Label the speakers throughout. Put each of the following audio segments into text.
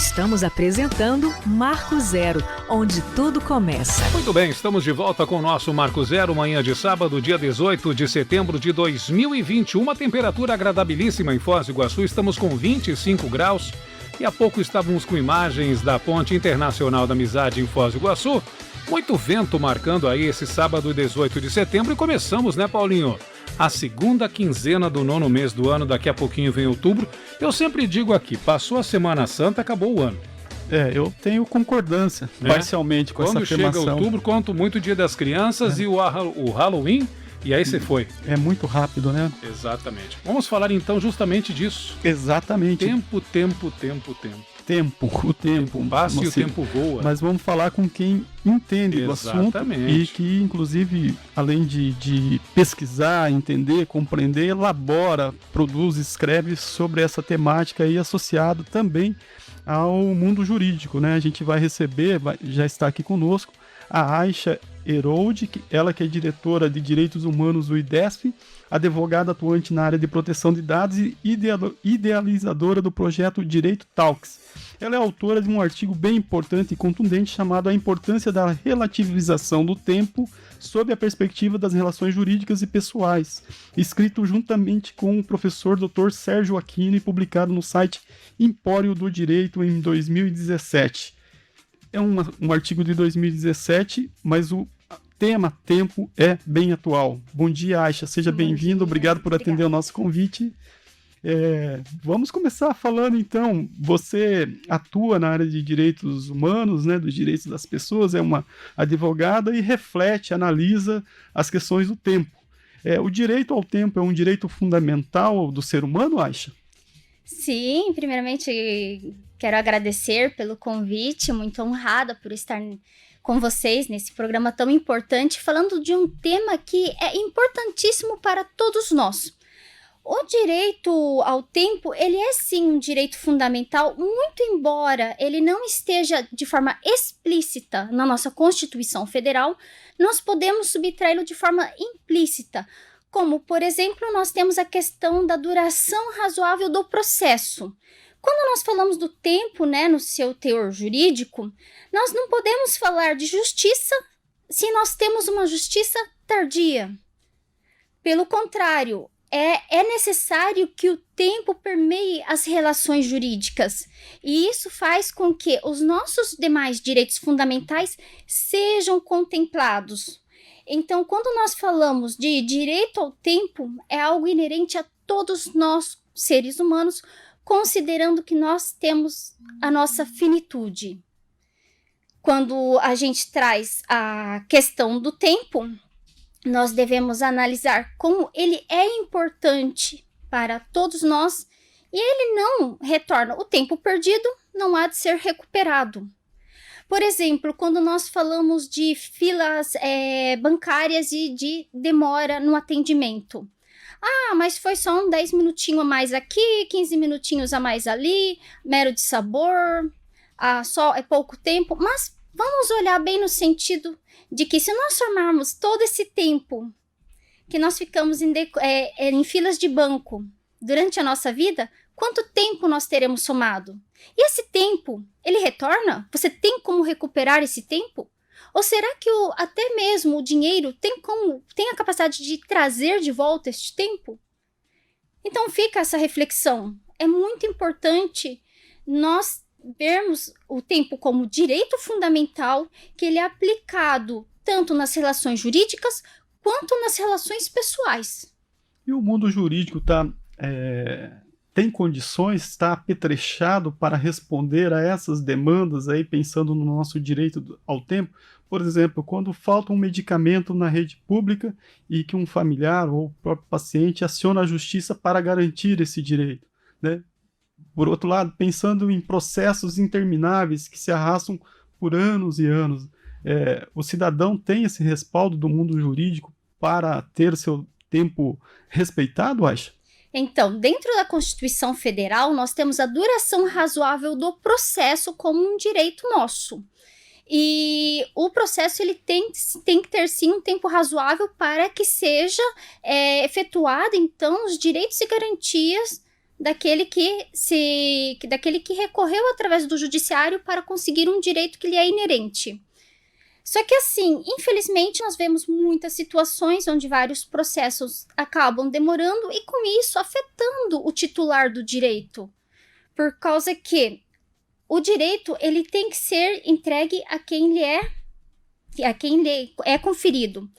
Speaker 1: Estamos apresentando Marco Zero, onde tudo começa.
Speaker 2: Muito bem, estamos de volta com o nosso Marco Zero, manhã de sábado, dia 18 de setembro de 2021. Uma temperatura agradabilíssima em Foz do Iguaçu, estamos com 25 graus. E há pouco estávamos com imagens da Ponte Internacional da Amizade em Foz do Iguaçu. Muito vento marcando aí esse sábado 18 de setembro e começamos, né, Paulinho? A segunda quinzena do 9º mês do ano, daqui a pouquinho vem outubro. Eu sempre digo aqui, passou a Semana Santa, acabou o ano.
Speaker 3: Eu tenho concordância parcialmente com essa afirmação.
Speaker 2: Quando chega outubro, conto muito o Dia das Crianças e o Halloween, e aí você foi.
Speaker 3: É muito rápido, né?
Speaker 2: Exatamente. Vamos falar então justamente disso.
Speaker 3: Exatamente.
Speaker 2: Tempo.
Speaker 3: O tempo
Speaker 2: passa e o tempo voa.
Speaker 3: Mas vamos falar com quem entende do assunto e que, inclusive, além de pesquisar, entender, compreender, elabora, produz, escreve sobre essa temática aí associado também ao mundo jurídico, né? A gente vai receber, já está aqui conosco, a Aisha Herold, ela que é diretora de Direitos Humanos do IDESP, advogada atuante na área de proteção de dados e idealizadora do projeto Direito Talks. Ela é autora de um artigo bem importante e contundente chamado A Importância da Relativização do Tempo sob a Perspectiva das Relações Jurídicas e Pessoais, escrito juntamente com o professor Dr. Sérgio Aquino e publicado no site Empório do Direito em 2017. É um artigo de 2017, mas o tema tempo é bem atual. Bom dia, Aisha. Seja bem-vindo. Obrigado por atender o nosso convite. Vamos começar falando, então. Você atua na área de direitos humanos, né, dos direitos das pessoas, é uma advogada e reflete, analisa as questões do tempo. O direito ao tempo é um direito fundamental do ser humano, Aisha?
Speaker 4: Sim, primeiramente quero agradecer pelo convite, muito honrada por estar com vocês nesse programa tão importante, falando de um tema que é importantíssimo para todos nós. O direito ao tempo, ele é sim um direito fundamental, muito embora ele não esteja de forma explícita na nossa Constituição Federal, nós podemos subtraí-lo de forma implícita. Como, por exemplo, nós temos a questão da duração razoável do processo. Quando nós falamos do tempo, né, no seu teor jurídico, nós não podemos falar de justiça se nós temos uma justiça tardia. Pelo contrário, é necessário que o tempo permeie as relações jurídicas. E isso faz com que os nossos demais direitos fundamentais sejam contemplados. Então, quando nós falamos de direito ao tempo, é algo inerente a todos nós, seres humanos, considerando que nós temos a nossa finitude. Quando a gente traz a questão do tempo, nós devemos analisar como ele é importante para todos nós e ele não retorna. O tempo perdido não há de ser recuperado. Por exemplo, quando nós falamos de filas bancárias e de demora no atendimento. Mas foi só 10 minutinhos a mais aqui, 15 minutinhos a mais ali, mero de sabor, só é pouco tempo. Mas vamos olhar bem no sentido de que se nós somarmos todo esse tempo que nós ficamos em filas de banco durante a nossa vida, quanto tempo nós teremos somado? E esse tempo, ele retorna? Você tem como recuperar esse tempo? Ou será que até mesmo o dinheiro tem a capacidade de trazer de volta este tempo? Então fica essa reflexão. É muito importante nós vermos o tempo como direito fundamental, que ele é aplicado tanto nas relações jurídicas quanto nas relações pessoais.
Speaker 3: E o mundo jurídico tem condições, está apetrechado para responder a essas demandas aí, pensando no nosso direito ao tempo? Por exemplo, quando falta um medicamento na rede pública e que um familiar ou o próprio paciente aciona a justiça para garantir esse direito, né? Por outro lado, pensando em processos intermináveis que se arrastam por anos e anos, o cidadão tem esse respaldo do mundo jurídico para ter seu tempo respeitado, Aisha?
Speaker 4: Então, dentro da Constituição Federal, nós temos a duração razoável do processo como um direito nosso. E o processo ele tem que ter, sim, um tempo razoável para que seja efetuado, então, os direitos e garantias daquele que recorreu através do judiciário para conseguir um direito que lhe é inerente. Só que assim, infelizmente, nós vemos muitas situações onde vários processos acabam demorando e com isso afetando o titular do direito. Por causa que o direito ele tem que ser entregue a quem lhe é conferido.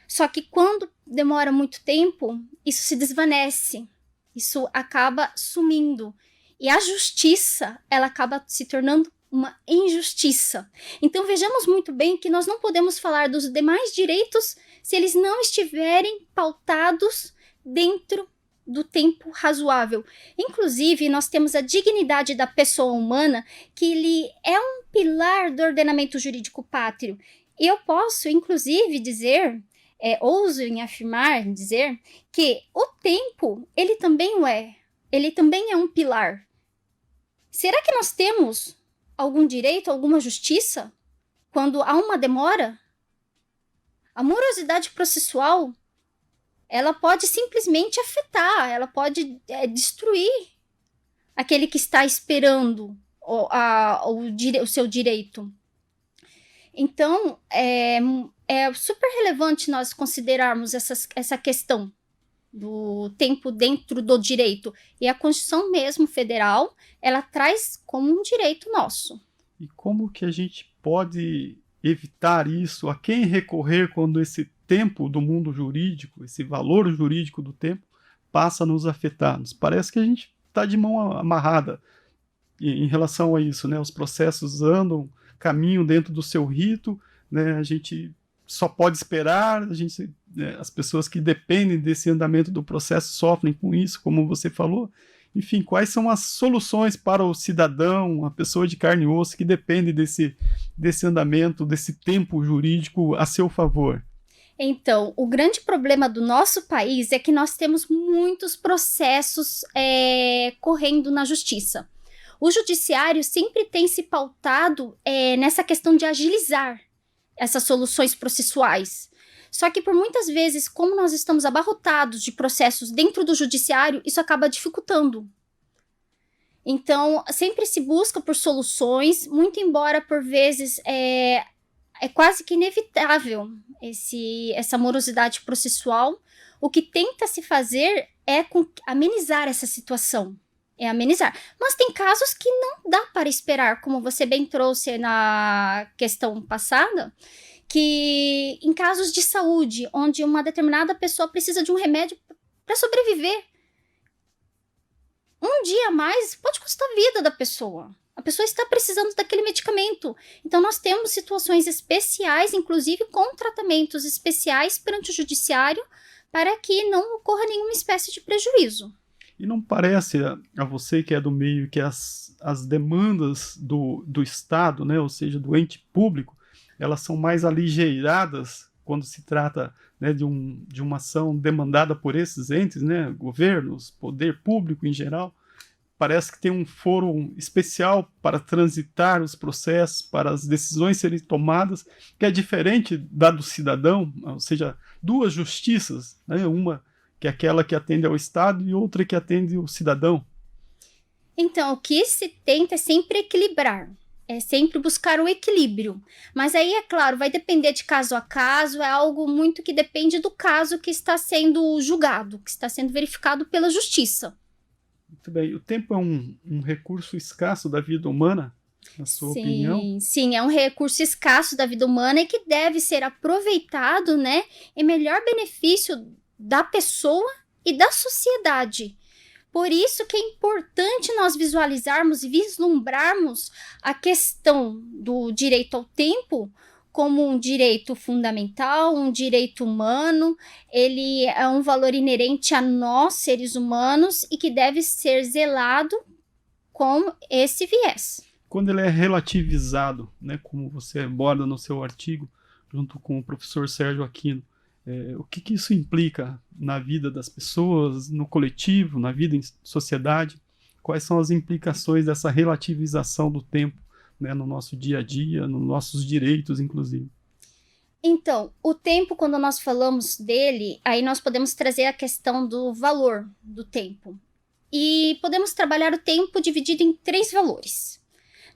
Speaker 4: Só que quando demora muito tempo, isso se desvanece, isso acaba sumindo. E a justiça, ela acaba se tornando uma injustiça. Então vejamos muito bem que nós não podemos falar dos demais direitos se eles não estiverem pautados dentro do tempo razoável. Inclusive, nós temos a dignidade da pessoa humana, que ele é um pilar do ordenamento jurídico pátrio. E eu posso, inclusive, dizer, ouso em afirmar, dizer, que o tempo, ele também é um pilar. Será que nós temos algum direito, alguma justiça, quando há uma demora? A morosidade processual, ela pode simplesmente afetar, ela pode destruir aquele que está esperando o seu direito. Então, é super relevante nós considerarmos essa questão do tempo dentro do direito. E a Constituição mesmo federal, ela traz como um direito nosso.
Speaker 3: E como que a gente pode evitar isso? A quem recorrer quando esse tempo do mundo jurídico, esse valor jurídico do tempo, passa a nos afetar? Nos parece que a gente está de mão amarrada em relação a isso, né? Os processos caminham dentro do seu rito, né? A gente só pode esperar, as pessoas que dependem desse andamento do processo sofrem com isso, como você falou. Enfim, quais são as soluções para o cidadão, a pessoa de carne e osso que depende desse andamento, desse tempo jurídico a seu favor?
Speaker 4: Então, o grande problema do nosso país é que nós temos muitos processos correndo na justiça. O judiciário sempre tem se pautado nessa questão de agilizar essas soluções processuais. Só que por muitas vezes, como nós estamos abarrotados de processos dentro do judiciário, isso acaba dificultando. Então, sempre se busca por soluções, muito embora por vezes é quase que inevitável essa morosidade processual. O que tenta se fazer é amenizar essa situação. Mas tem casos que não dá para esperar, como você bem trouxe na questão passada, que em casos de saúde, onde uma determinada pessoa precisa de um remédio para sobreviver, um dia a mais pode custar a vida da pessoa. A pessoa está precisando daquele medicamento. Então nós temos situações especiais, inclusive com tratamentos especiais perante o judiciário, para que não ocorra nenhuma espécie de prejuízo.
Speaker 3: E não parece a você que é do meio que as demandas do Estado, né, ou seja, do ente público, elas são mais aligeiradas quando se trata, né, de uma ação demandada por esses entes, né, governos, poder público em geral? Parece que tem um foro especial para transitar os processos, para as decisões serem tomadas, que é diferente da do cidadão, ou seja, duas justiças, né, uma que é aquela que atende ao Estado e outra que atende ao cidadão.
Speaker 4: Então, o que se tenta é sempre equilibrar, é sempre buscar o equilíbrio. Mas aí, é claro, vai depender de caso a caso, é algo muito que depende do caso que está sendo julgado, que está sendo verificado pela justiça.
Speaker 3: Muito bem. O tempo é um recurso escasso da vida humana, na sua opinião?
Speaker 4: Sim, é um recurso escasso da vida humana e que deve ser aproveitado, né, em melhor benefício da pessoa e da sociedade. Por isso que é importante nós visualizarmos e vislumbrarmos a questão do direito ao tempo como um direito fundamental, um direito humano. Ele é um valor inerente a nós, seres humanos, e que deve ser zelado com esse viés.
Speaker 3: Quando ele é relativizado, né, como você aborda no seu artigo, junto com o professor Sérgio Aquino, o que isso implica na vida das pessoas, no coletivo, na vida em sociedade? Quais são as implicações dessa relativização do tempo, né, no nosso dia a dia, nos nossos direitos, inclusive?
Speaker 4: Então, o tempo, quando nós falamos dele, aí nós podemos trazer a questão do valor do tempo. e podemos trabalhar o tempo dividido em 3 valores.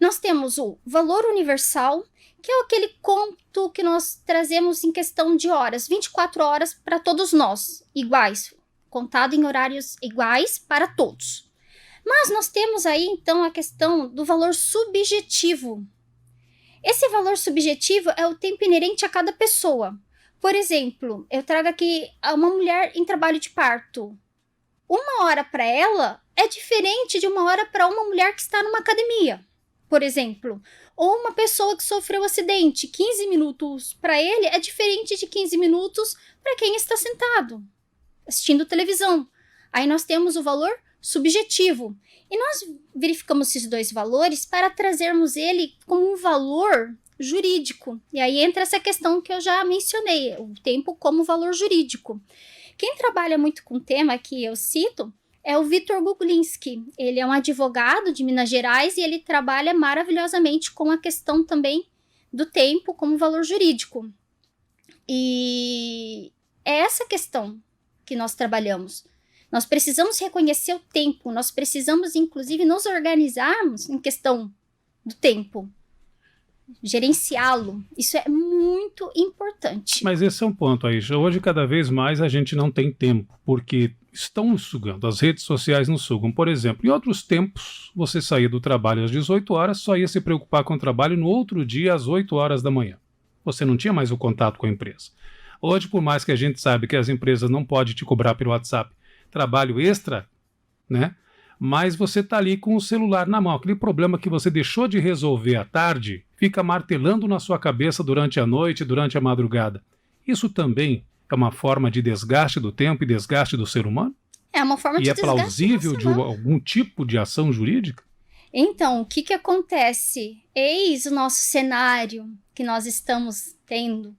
Speaker 4: Nós temos o valor universal, que é aquele conto que nós trazemos em questão de horas, 24 horas para todos nós, iguais, contado em horários iguais para todos. Mas nós temos aí, então, a questão do valor subjetivo. Esse valor subjetivo é o tempo inerente a cada pessoa. Por exemplo, eu trago aqui uma mulher em trabalho de parto. 1 hora para ela é diferente de 1 hora para uma mulher que está numa academia, por exemplo. Ou uma pessoa que sofreu um acidente, 15 minutos para ele é diferente de 15 minutos para quem está sentado, assistindo televisão. Aí nós temos o valor subjetivo. E nós verificamos esses 2 valores para trazermos ele como um valor jurídico. E aí entra essa questão que eu já mencionei, o tempo como valor jurídico. Quem trabalha muito com o tema que eu cito é o Vitor Guglinski. Ele é um advogado de Minas Gerais e ele trabalha maravilhosamente com a questão também do tempo como valor jurídico. E é essa questão que nós trabalhamos. Nós precisamos reconhecer o tempo, nós precisamos, inclusive, nos organizarmos em questão do tempo, gerenciá-lo. Isso é muito importante.
Speaker 2: Mas esse é um ponto aí. Hoje, cada vez mais, a gente não tem tempo, porque estão nos sugando, as redes sociais nos sugam. Por exemplo, em outros tempos, você saía do trabalho às 18 horas, só ia se preocupar com o trabalho no outro dia, às 8 horas da manhã. Você não tinha mais o contato com a empresa. Hoje, por mais que a gente saiba que as empresas não podem te cobrar pelo WhatsApp trabalho extra, né? Mas você está ali com o celular na mão. Aquele problema que você deixou de resolver à tarde fica martelando na sua cabeça durante a noite, durante a madrugada. Isso também é uma forma de desgaste do tempo e desgaste do ser humano?
Speaker 4: É uma forma de desgaste.
Speaker 2: E é plausível de algum tipo de ação jurídica?
Speaker 4: Então, o que acontece? Eis o nosso cenário que nós estamos tendo,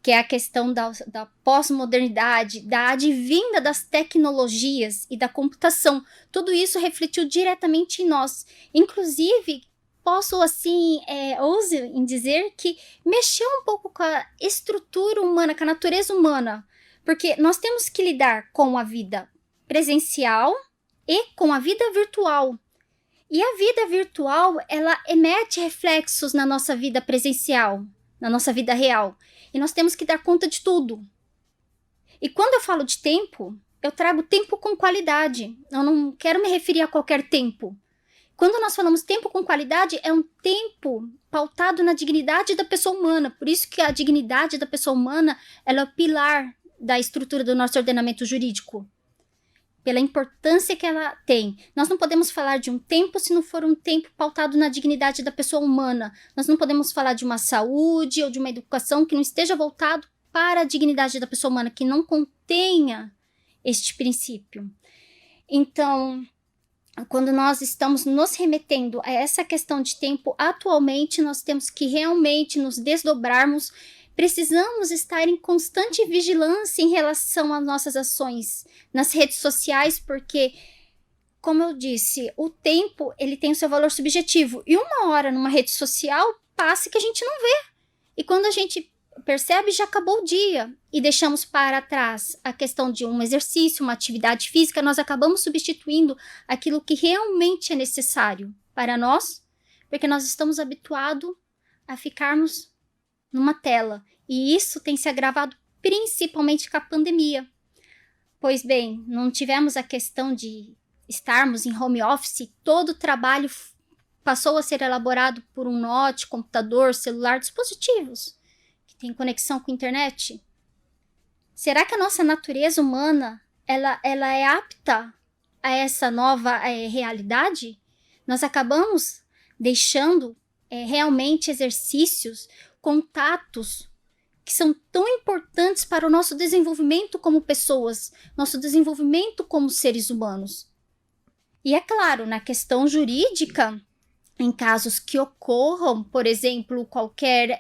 Speaker 4: que é a questão da pós-modernidade, da advinda das tecnologias e da computação. Tudo isso refletiu diretamente em nós. Inclusive, posso assim, ouso em dizer que mexeu um pouco com a estrutura humana, com a natureza humana. Porque nós temos que lidar com a vida presencial e com a vida virtual. E a vida virtual, ela emite reflexos na nossa vida presencial, na nossa vida real. E nós temos que dar conta de tudo. E quando eu falo de tempo, eu trago tempo com qualidade. Eu não quero me referir a qualquer tempo. Quando nós falamos tempo com qualidade, é um tempo pautado na dignidade da pessoa humana. Por isso que a dignidade da pessoa humana ela é o pilar da estrutura do nosso ordenamento jurídico. Pela importância que ela tem. Nós não podemos falar de um tempo se não for um tempo pautado na dignidade da pessoa humana. Nós não podemos falar de uma saúde ou de uma educação que não esteja voltado para a dignidade da pessoa humana, que não contenha este princípio. Então, quando nós estamos nos remetendo a essa questão de tempo, atualmente nós temos que realmente nos desdobrarmos. Precisamos estar em constante vigilância em relação às nossas ações nas redes sociais, porque, como eu disse, o tempo ele tem o seu valor subjetivo. E 1 hora numa rede social passa que a gente não vê. E quando a gente percebe, já acabou o dia. E deixamos para trás a questão de um exercício, uma atividade física, nós acabamos substituindo aquilo que realmente é necessário para nós, porque nós estamos habituados a ficarmos numa tela. E isso tem se agravado principalmente com a pandemia. Pois bem, não tivemos a questão de estarmos em home office, todo o trabalho passou a ser elaborado por um note, computador, celular, dispositivos que têm conexão com a internet. Será que a nossa natureza humana ela é apta a essa nova realidade? Nós acabamos deixando realmente exercícios, contatos que são tão importantes para o nosso desenvolvimento como pessoas, nosso desenvolvimento como seres humanos. E é claro, na questão jurídica, em casos que ocorram, por exemplo, qualquer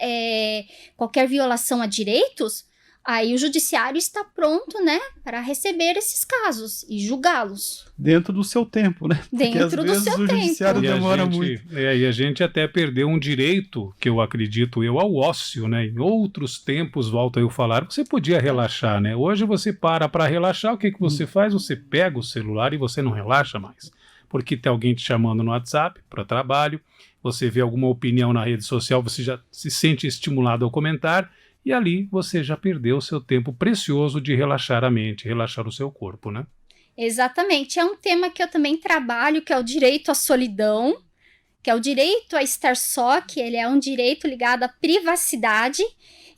Speaker 4: violação a direitos, Aí o judiciário está pronto, né, para receber esses casos e julgá-los.
Speaker 3: Dentro do seu tempo, né?
Speaker 4: Dentro do seu tempo.
Speaker 3: O judiciário demora muito.
Speaker 2: E a gente até perdeu um direito, que eu acredito ao ócio, né? Em outros tempos, volto eu falar, você podia relaxar, né? Hoje você para relaxar, o que você faz? Você pega o celular e você não relaxa mais. Porque tem alguém te chamando no WhatsApp para trabalho, você vê alguma opinião na rede social, você já se sente estimulado ao comentar, e ali você já perdeu o seu tempo precioso de relaxar a mente, relaxar o seu corpo, né?
Speaker 4: Exatamente. É um tema que eu também trabalho, que é o direito à solidão, que é o direito a estar só, que ele é um direito ligado à privacidade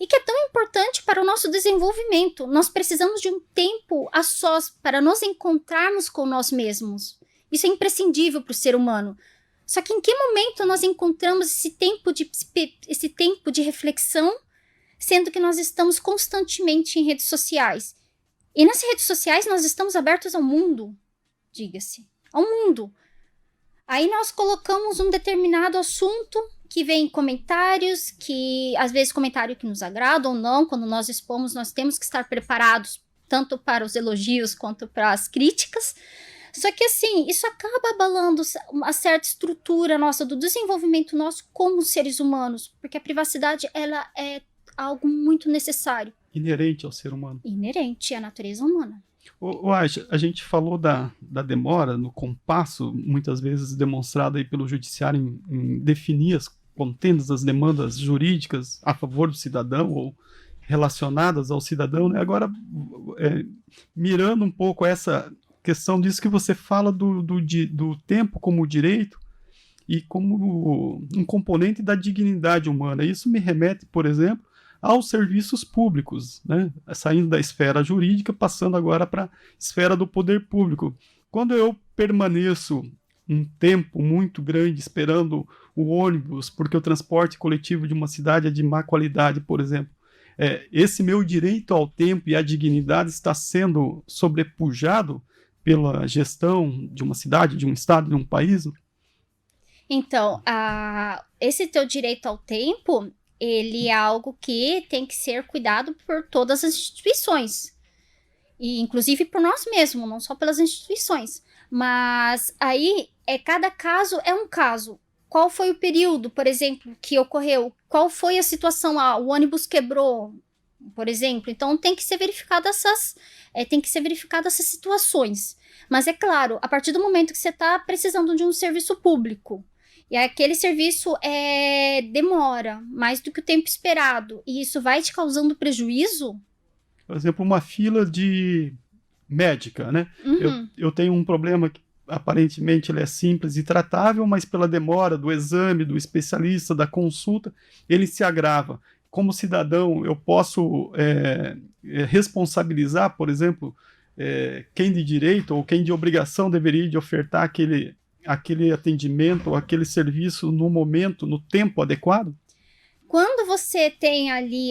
Speaker 4: e que é tão importante para o nosso desenvolvimento. Nós precisamos de um tempo a sós para nos encontrarmos com nós mesmos. Isso é imprescindível para o ser humano. Só que em que momento nós encontramos esse tempo de reflexão, sendo que nós estamos constantemente em redes sociais? E nas redes sociais nós estamos abertos ao mundo, diga-se, ao mundo. Aí nós colocamos um determinado assunto que vem em comentários, que às vezes comentário que nos agrada ou não, quando nós expomos nós temos que estar preparados tanto para os elogios quanto para as críticas. Só que assim, isso acaba abalando uma certa estrutura nossa, do desenvolvimento nosso como seres humanos, porque a privacidade ela é algo muito necessário.
Speaker 3: Inerente ao ser humano.
Speaker 4: Inerente à natureza humana.
Speaker 3: A gente falou da demora no compasso, muitas vezes demonstrada aí pelo judiciário em definir as contendas das demandas jurídicas a favor do cidadão ou relacionadas ao cidadão, né? Agora, mirando um pouco essa questão disso que você fala do tempo como direito e como um componente da dignidade humana. Isso me remete, por exemplo, aos serviços públicos, né? Saindo da esfera jurídica, passando agora para a esfera do poder público. Quando eu permaneço um tempo muito grande esperando o ônibus, porque o transporte coletivo de uma cidade é de má qualidade, por exemplo, esse meu direito ao tempo e à dignidade está sendo sobrepujado pela gestão de uma cidade, de um estado, de um país?
Speaker 4: Então, esse teu direito ao tempo, ele é algo que tem que ser cuidado por todas as instituições, e inclusive por nós mesmos, não só pelas instituições. Mas aí, cada caso é um caso. Qual foi o período, por exemplo, que ocorreu? Qual foi a situação? O ônibus quebrou, por exemplo. Então, tem que ser verificadas essas situações. Mas é claro, a partir do momento que você está precisando de um serviço público, e aquele serviço demora mais do que o tempo esperado, e isso vai te causando prejuízo?
Speaker 3: Por exemplo, uma fila de médica, né?
Speaker 4: Uhum.
Speaker 3: Eu tenho um problema que aparentemente ele é simples e tratável, mas pela demora do exame, do especialista, da consulta, ele se agrava. Como cidadão, eu posso responsabilizar, por exemplo, quem de direito ou quem de obrigação deveria de ofertar aquele atendimento ou aquele serviço no momento, no tempo adequado?
Speaker 4: Quando você tem ali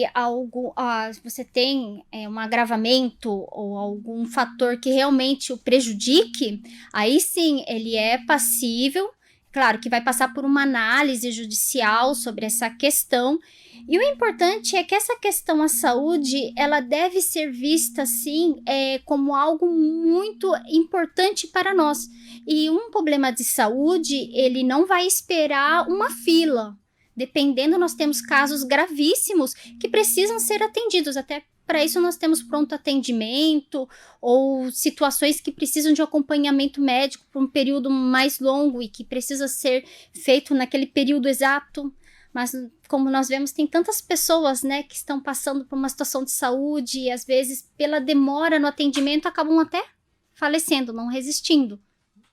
Speaker 4: você tem um agravamento ou algum fator que realmente o prejudique, aí sim ele é passível, claro que vai passar por uma análise judicial sobre essa questão. E o importante é que essa questão à saúde, ela deve ser vista, sim, como algo muito importante para nós. E um problema de saúde, ele não vai esperar uma fila. Dependendo, nós temos casos gravíssimos que precisam ser atendidos. Até para isso nós temos pronto atendimento ou situações que precisam de acompanhamento médico por um período mais longo e que precisa ser feito naquele período exato. Mas, como nós vemos, tem tantas pessoas, né, que estão passando por uma situação de saúde e, às vezes, pela demora no atendimento, acabam até falecendo, não resistindo.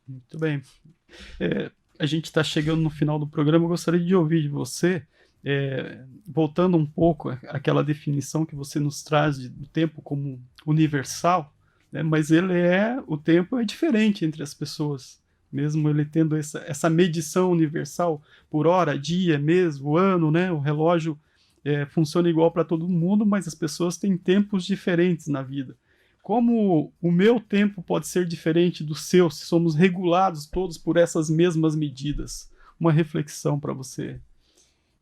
Speaker 3: Muito bem. A gente está chegando no final do programa, eu gostaria de ouvir de você, voltando um pouco àquela definição que você nos traz do tempo como universal, né, mas o tempo é diferente entre as pessoas. Mesmo ele tendo essa medição universal por hora, dia, mês, o ano, né? O relógio funciona igual para todo mundo, mas as pessoas têm tempos diferentes na vida. Como o meu tempo pode ser diferente do seu, se somos regulados todos por essas mesmas medidas? Uma reflexão para você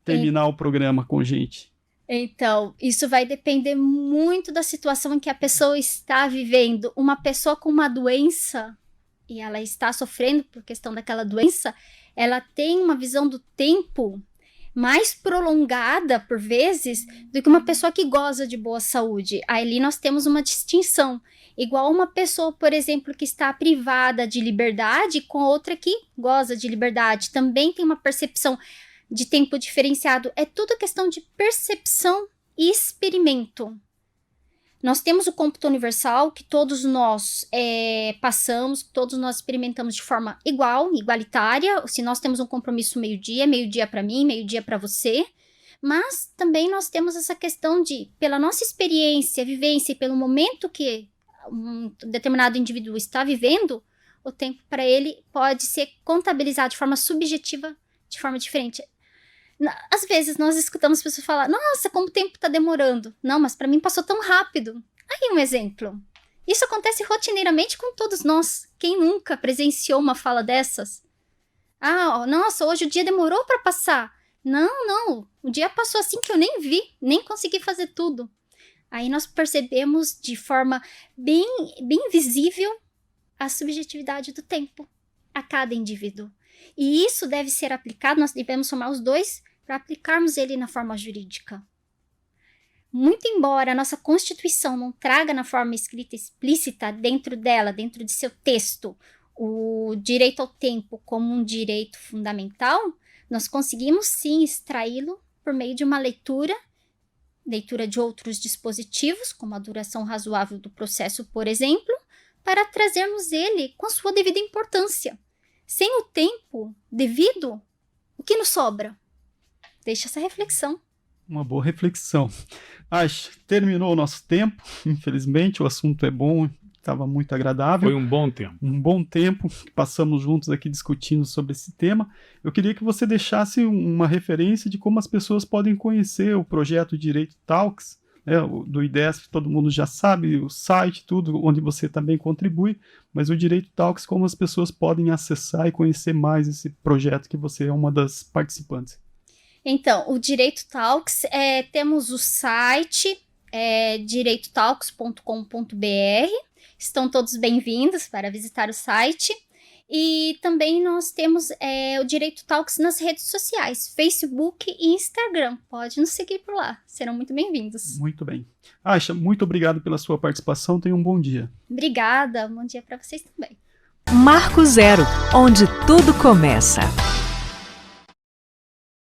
Speaker 3: terminar o programa com gente.
Speaker 4: Então, isso vai depender muito da situação em que a pessoa está vivendo. Uma pessoa com uma doença, e ela está sofrendo por questão daquela doença, ela tem uma visão do tempo mais prolongada, por vezes, do que uma pessoa que goza de boa saúde. Ali nós temos uma distinção. Igual uma pessoa, por exemplo, que está privada de liberdade com outra que goza de liberdade. Também tem uma percepção de tempo diferenciado. É tudo questão de percepção e experimento. Nós temos o cômputo universal, que todos nós passamos, todos nós experimentamos de forma igualitária. Se nós temos um compromisso meio-dia para mim, meio-dia para você. Mas também nós temos essa questão de, pela nossa experiência, vivência e pelo momento que um determinado indivíduo está vivendo, o tempo para ele pode ser contabilizado de forma subjetiva, de forma diferente. Às vezes nós escutamos pessoas falar, nossa, como o tempo está demorando. Não, mas para mim passou tão rápido. Aí um exemplo. Isso acontece rotineiramente com todos nós. Quem nunca presenciou uma fala dessas? Nossa, hoje o dia demorou para passar. Não, o dia passou assim que eu nem vi, nem consegui fazer tudo. Aí nós percebemos de forma bem visível a subjetividade do tempo a cada indivíduo. E isso deve ser aplicado, nós devemos somar os dois para aplicarmos ele na forma jurídica. Muito embora a nossa Constituição não traga na forma escrita explícita dentro dela, dentro de seu texto, o direito ao tempo como um direito fundamental, nós conseguimos sim extraí-lo por meio de uma leitura de outros dispositivos, como a duração razoável do processo, por exemplo, para trazermos ele com a sua devida importância. Sem o tempo devido, o que nos sobra? Deixa essa reflexão.
Speaker 3: Uma boa reflexão. Terminou o nosso tempo, infelizmente, o assunto é bom, estava muito agradável.
Speaker 2: Foi um bom tempo. Um bom tempo
Speaker 3: que passamos juntos aqui discutindo sobre esse tema. Eu queria que você deixasse uma referência de como as pessoas podem conhecer o projeto Direito Talks, do IDESP, todo mundo já sabe, o site, tudo, onde você também contribui, mas o Direito Talks, como as pessoas podem acessar e conhecer mais esse projeto que você é uma das participantes.
Speaker 4: Então, o Direito Talks, temos o site, direitotalks.com.br, estão todos bem-vindos para visitar o site. E também nós temos o Direito Talks nas redes sociais, Facebook e Instagram. Pode nos seguir por lá, serão muito bem-vindos.
Speaker 3: Muito bem. Aisha, muito obrigado pela sua participação, tenha um bom dia.
Speaker 4: Obrigada, bom dia para vocês também.
Speaker 1: Marco Zero, onde tudo começa.